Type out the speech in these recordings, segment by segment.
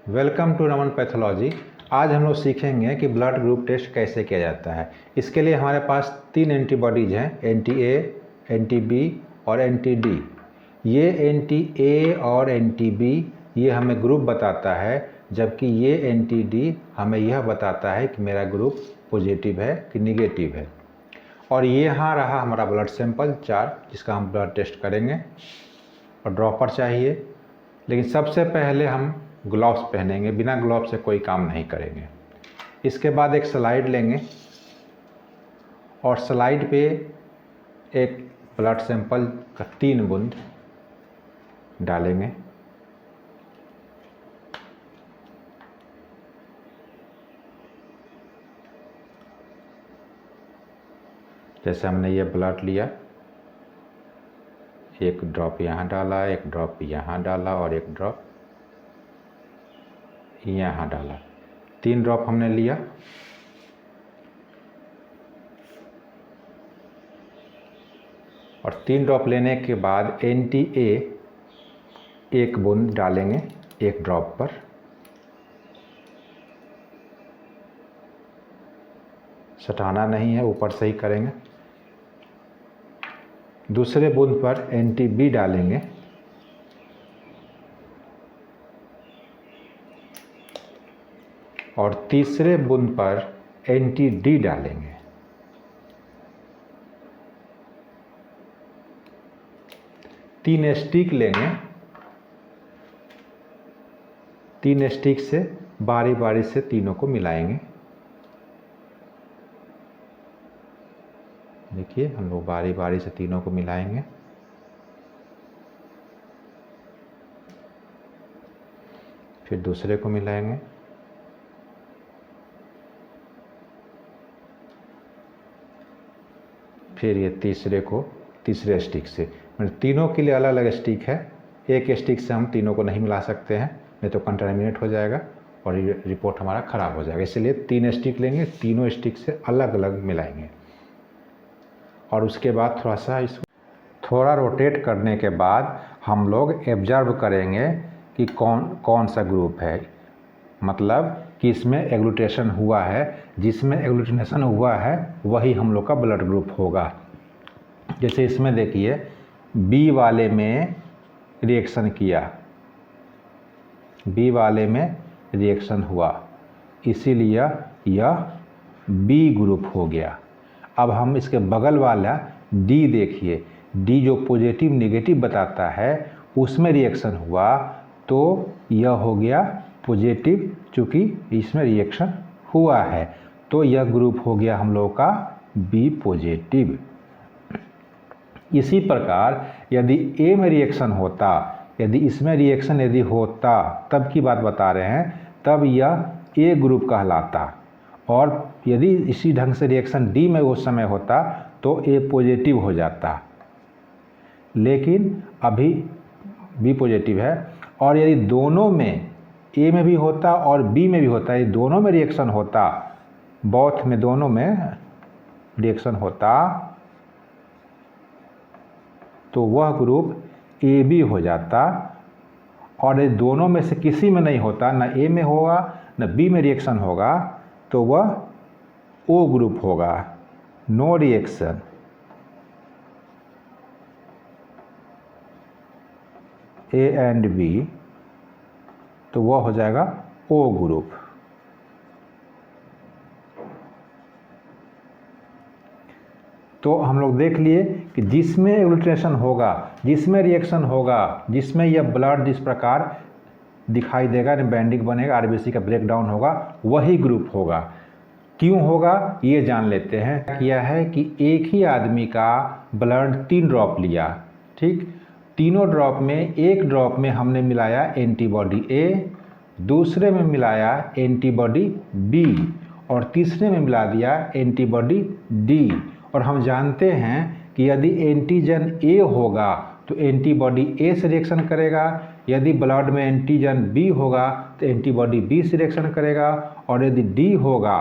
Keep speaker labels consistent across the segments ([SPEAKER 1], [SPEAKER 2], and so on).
[SPEAKER 1] Welcome to Raman pathology. आज हम लोग सीखेंगे कि ब्लड ग्रुप टेस्ट कैसे किया जाता है। इसके लिए हमारे पास 3 एंटीबॉडीज़ हैं, एंटी ए, एंटी बी और एंटी डी। ये एंटी ए और एंटी बी ये हमें ग्रुप बताता है, जबकि ये एंटी डी हमें यह बताता है कि मेरा ग्रुप पॉजिटिव है कि निगेटिव है। और ये यहाँ रहा हमारा ब्लड सैंपल 4, जिसका हम ब्लड टेस्ट करेंगे। और ड्रॉपर चाहिए, लेकिन सबसे पहले हम ग्लव्स पहनेंगे, बिना ग्लव्स से कोई काम नहीं करेंगे। इसके बाद एक स्लाइड लेंगे और स्लाइड पे एक ब्लड सैंपल का 3 बूंद डालेंगे। जैसे हमने ये ब्लड लिया, एक ड्रॉप यहाँ डाला, एक ड्रॉप यहाँ डाला और एक ड्रॉप यहाँ डाला। 3 ड्रॉप हमने लिया। और 3 ड्रॉप लेने के बाद एंटी ए 1 बूंद डालेंगे एक ड्रॉप पर। सटाना नहीं है, ऊपर से ही करेंगे। दूसरे बूंद पर एंटी बी डालेंगे। और तीसरे बूंद पर एंटी डी डालेंगे। तीन स्टिक लेंगे। 3 स्टिक से बारी बारी से तीनों को मिलाएंगे। देखिए, हम लोग बारी बारी से तीनों को मिलाएंगे। फिर दूसरे को मिलाएंगे। फिर ये तीसरे स्टिक से, मतलब तीनों के लिए अलग अलग स्टिक है। एक स्टिक से हम तीनों को नहीं मिला सकते हैं, नहीं तो कंटामिनेट हो जाएगा और रिपोर्ट हमारा ख़राब हो जाएगा। इसलिए 3 स्टिक लेंगे, तीनों स्टिक से अलग अलग मिलाएंगे। और उसके बाद थोड़ा सा इसको थोड़ा रोटेट करने के बाद हम लोग ऑब्जर्व करेंगे कि कौन सा ग्रुप है, मतलब कि इसमें एग्लूटेशन हुआ है। जिसमें एग्लूटिनेशन हुआ है वही हम लोग का ब्लड ग्रुप होगा। जैसे इसमें देखिए, बी वाले में रिएक्शन किया, बी वाले में रिएक्शन हुआ, इसीलिए यह बी ग्रुप हो गया। अब हम इसके बगल वाला डी देखिए, डी जो पॉजिटिव निगेटिव बताता है, उसमें रिएक्शन हुआ तो यह हो गया पॉजिटिव, चूँकि इसमें रिएक्शन हुआ है तो यह ग्रुप हो गया हम लोग का बी पॉजिटिव। इसी प्रकार यदि ए में रिएक्शन होता, यदि इसमें रिएक्शन यदि होता, तब की बात बता रहे हैं, तब यह ए ग्रुप कहलाता। और यदि इसी ढंग से रिएक्शन डी में उस समय होता तो ए पॉजिटिव हो जाता। लेकिन अभी बी पॉजिटिव है। और यदि दोनों में, ए में भी होता और बी में भी होता, यदि दोनों में रिएक्शन होता, बोथ में दोनों में रिएक्शन होता, तो वह ग्रुप ए बी हो जाता। और यदि दोनों में से किसी में नहीं होता, न ए में होगा न बी में रिएक्शन होगा, तो वह ओ ग्रुप होगा, no reaction. A and B, तो वह हो जाएगा ओ ग्रुप। तो हम लोग देख लिए कि जिसमें एग्लूटिनेशन होगा, जिसमें रिएक्शन होगा, जिसमें यह ब्लड जिस प्रकार दिखाई देगा, बैंडिंग बनेगा, आरबीसी का ब्रेकडाउन होगा, वही ग्रुप होगा। क्यों होगा ये जान लेते हैं। किया है कि एक ही आदमी का ब्लड 3 ड्रॉप लिया, ठीक। तीनों ड्रॉप में एक ड्रॉप में हमने मिलाया एंटीबॉडी ए, दूसरे में मिलाया एंटीबॉडी बी और तीसरे में मिला दिया एंटीबॉडी डी। और हम जानते हैं कि यदि एंटीजन ए होगा तो एंटीबॉडी ए से रिएक्शन करेगा, यदि ब्लड में एंटीजन बी होगा तो एंटीबॉडी बी से रिएक्शन करेगा, और यदि डी होगा,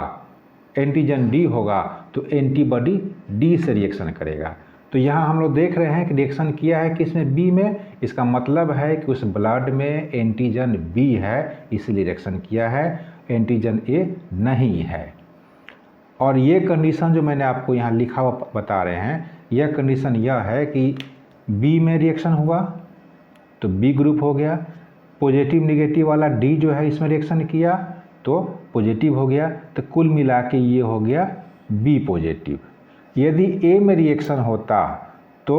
[SPEAKER 1] एंटीजन डी होगा तो एंटीबॉडी डी से रिएक्शन करेगा। तो तो यहाँ हम लोग देख रहे हैं कि रिएक्शन किया है किसमें, बी में। इसका मतलब है कि उस ब्लड में एंटीजन बी है, इसलिए रिएक्शन किया है, एंटीजन ए नहीं है। और ये कंडीशन जो मैंने आपको यहाँ लिखा हुआ बता रहे हैं, यह कंडीशन यह है कि बी में रिएक्शन हुआ तो बी ग्रुप हो गया, पॉजिटिव निगेटिव वाला डी जो है इसमें रिएक्शन किया तो पॉजिटिव हो गया, तो कुल मिला के ये हो गया बी पॉजिटिव। यदि ए में रिएक्शन होता तो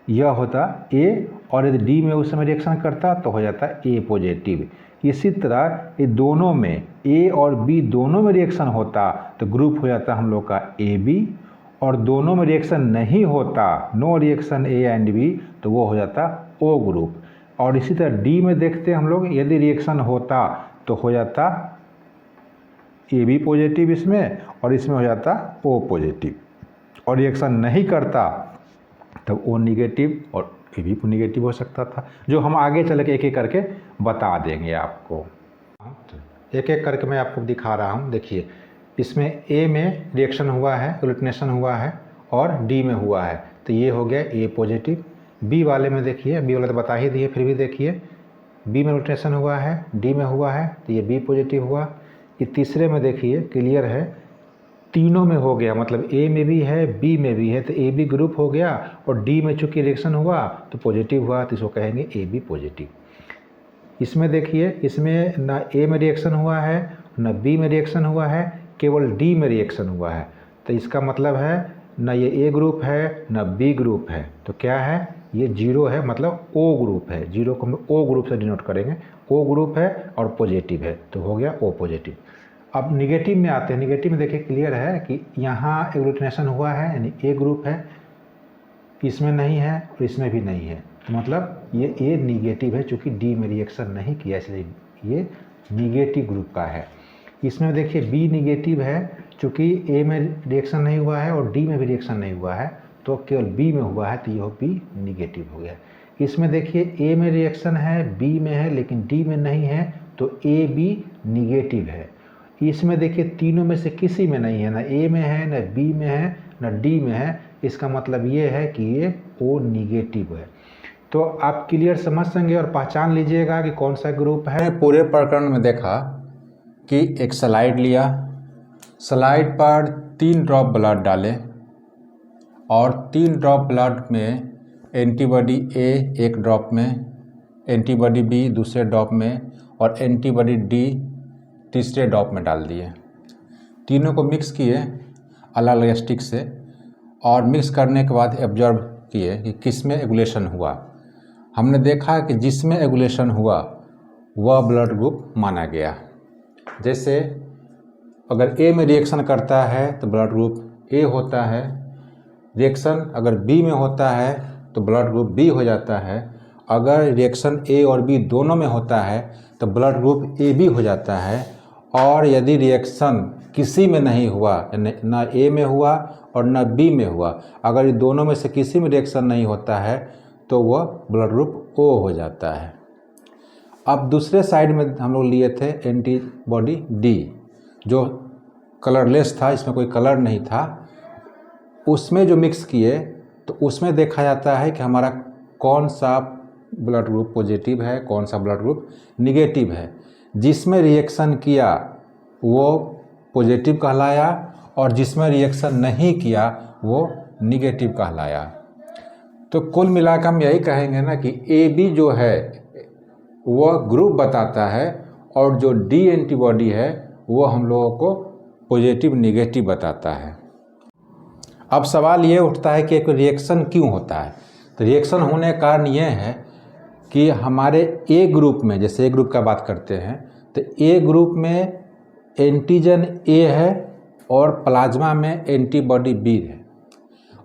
[SPEAKER 1] यह होता ए, और यदि डी में उस समय रिएक्शन करता तो हो जाता ए पॉजिटिव। इसी तरह ये दोनों में ए और बी दोनों में रिएक्शन होता तो ग्रुप हो जाता हम लोग का ए बी, और दोनों में रिएक्शन नहीं होता, no reaction A and B, तो वो हो जाता ओ ग्रुप। और इसी तरह डी में देखते हैं हम लोग, यदि रिएक्शन होता तो हो जाता ए बी पॉजिटिव इसमें, और इसमें हो जाता ओ पॉजिटिव, और रिएक्शन नहीं करता तब ओ निगेटिव और ए बी निगेटिव हो सकता था, जो हम आगे चल के एक एक करके बता देंगे आपको। एक एक करके मैं आपको दिखा रहा हूँ। देखिए, इसमें ए में रिएक्शन हुआ है, एग्लूटिनेशन हुआ है, और डी में हुआ है, तो ये हो गया ए पॉजिटिव। बी वाले में देखिए, बी वाले तो बता ही दिए, फिर भी देखिए बी में एग्लूटिनेशन हुआ है, डी में हुआ है, तो ये बी पॉजिटिव हुआ। ये तीसरे में देखिए क्लियर है, तीनों में हो गया, मतलब ए में भी है बी में भी है, तो ए बी ग्रुप हो गया, और डी में चूँकि रिएक्शन हुआ तो पॉजिटिव हुआ, तो इसको कहेंगे ए बी पॉजिटिव। इसमें देखिए, इसमें ना ए में रिएक्शन हुआ है ना बी में रिएक्शन हुआ है, केवल डी में रिएक्शन हुआ है, तो इसका मतलब है ना ये ए ग्रुप है ना बी ग्रुप है, तो क्या है, ये जीरो है, मतलब ओ ग्रुप है। जीरो को हम ओ ग्रुप से डिनोट करेंगे, ओ ग्रुप है और पॉजिटिव है, तो हो गया ओ पॉजिटिव। अब निगेटिव में आते हैं। निगेटिव में देखिए क्लियर है कि यहाँ एग्लूटिनेशन हुआ है, यानी ए ग्रुप है, इसमें नहीं है और इसमें भी नहीं है, तो मतलब ये ए निगेटिव है, चूँकि डी में रिएक्शन नहीं किया इसलिए ये निगेटिव ग्रुप का है। इसमें देखिए बी निगेटिव है, चूँकि ए में रिएक्शन नहीं हुआ है और डी में भी रिएक्शन नहीं हुआ है, तो केवल बी में हुआ है, तो यह बी निगेटिव हो गया। इसमें देखिए ए में रिएक्शन है, बी में है, लेकिन डी में नहीं है, तो ए बी निगेटिव है। इसमें देखिए तीनों में से किसी में नहीं है, ना ए में है, ना बी में है, ना डी में है, इसका मतलब ये है कि ये ओ निगेटिव है। तो आप क्लियर समझ सकेंगे और पहचान लीजिएगा कि कौन सा ग्रुप है।
[SPEAKER 2] पूरे प्रकरण में देखा कि एक स्लाइड लिया, स्लाइड पर 3 ड्रॉप ब्लड डाले, और 3 ड्रॉप ब्लड में एंटीबॉडी ए एक ड्रॉप में, एंटीबॉडी बी दूसरे ड्रॉप में, और एंटीबॉडी डी तीसरे ड्रॉप में डाल दिए। तीनों को मिक्स किए अलग अलग स्टिक से, और मिक्स करने के बाद ऑब्जर्व किए कि किस में एगुलेशन हुआ। हमने देखा कि जिसमें एगुलेशन हुआ वह ब्लड ग्रुप माना गया। जैसे अगर ए में रिएक्शन करता है तो ब्लड ग्रुप ए होता है, रिएक्शन अगर बी में होता है तो ब्लड ग्रुप बी हो जाता है, अगर रिएक्शन ए और बी दोनों में होता है तो ब्लड ग्रुप ए बी हो जाता है, और यदि रिएक्शन किसी में नहीं हुआ, ना ए में हुआ और ना बी में हुआ, अगर ये दोनों में से किसी में रिएक्शन नहीं होता है तो वह ब्लड ग्रुप ओ हो जाता है। अब दूसरे साइड में हम लोग लिए थे एंटीबॉडी डी, जो कलरलेस था, इसमें कोई कलर नहीं था। उसमें जो मिक्स किए तो उसमें देखा जाता है कि हमारा कौन सा ब्लड ग्रुप पॉजिटिव है, कौन सा ब्लड ग्रुप निगेटिव है। जिसमें रिएक्शन किया वो पॉजिटिव कहलाया, और जिसमें रिएक्शन नहीं किया वो निगेटिव कहलाया। तो कुल मिलाकर हम यही कहेंगे ना कि ए बी जो है वह ग्रुप बताता है, और जो डी एंटीबॉडी है वो हम लोगों को पॉजिटिव निगेटिव बताता है। अब सवाल ये उठता है कि एक रिएक्शन क्यों होता है। तो रिएक्शन होने का कारण ये है कि हमारे ए ग्रुप में, जैसे ए ग्रुप का बात करते हैं, तो ए ग्रुप में एंटीजन ए है और प्लाज्मा में एंटीबॉडी बी है,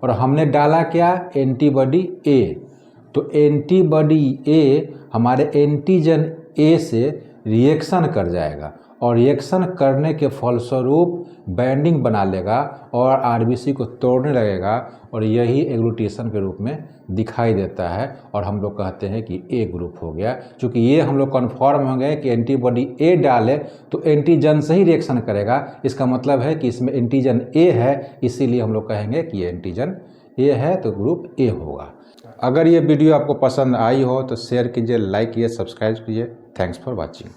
[SPEAKER 2] और हमने डाला क्या, एंटीबॉडी ए। तो एंटीबॉडी ए हमारे एंटीजन ए से रिएक्शन कर जाएगा, और रिएक्शन करने के फलस्वरूप बाइंडिंग बना लेगा और आरबीसी को तोड़ने लगेगा, और यही एग्लूटिनेशन के रूप में दिखाई देता है, और हम लोग कहते हैं कि ए ग्रुप हो गया। क्योंकि ये हम लोग कन्फर्म हो गए कि एंटीबॉडी ए डाले तो एंटीजन से ही रिएक्शन करेगा, इसका मतलब है कि इसमें एंटीजन ए है, इसीलिए हम लोग कहेंगे कि ये एंटीजन
[SPEAKER 1] ये है तो ग्रुप ए होगा। अगर ये वीडियो आपको पसंद आई हो तो शेयर कीजिए, लाइक कीजिए, सब्सक्राइब कीजिए। Thanks for watching.